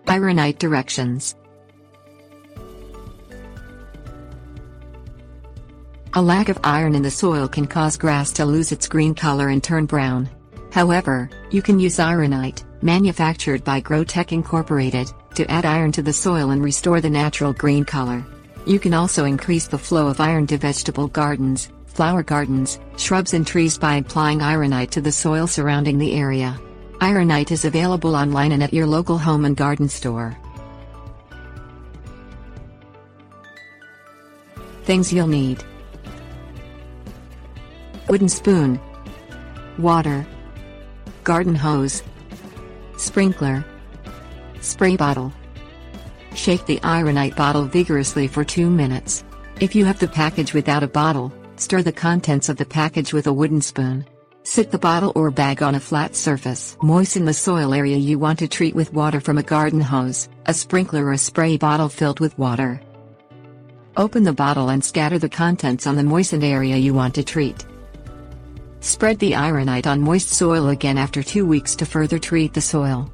Ironite Directions. A lack of iron in the soil can cause grass to lose its green color and turn brown. However, you can use Ironite, manufactured by Gro Tec Incorporated, to add iron to the soil and restore the natural green color. You can also increase the flow of iron to vegetable gardens, flower gardens, shrubs and trees by applying Ironite to the soil surrounding the area. Ironite is available online and at your local home and garden store. Things you'll need: wooden spoon, water, garden hose, sprinkler, spray bottle. Shake the Ironite bottle vigorously for 2 minutes. If you have the package without a bottle, stir the contents of the package with a wooden spoon. Sit the bottle or bag on a flat surface. Moisten the soil area you want to treat with water from a garden hose, a sprinkler or a spray bottle filled with water. Open the bottle and scatter the contents on the moistened area you want to treat. Spread the Ironite on moist soil again after 2 weeks to further treat the soil.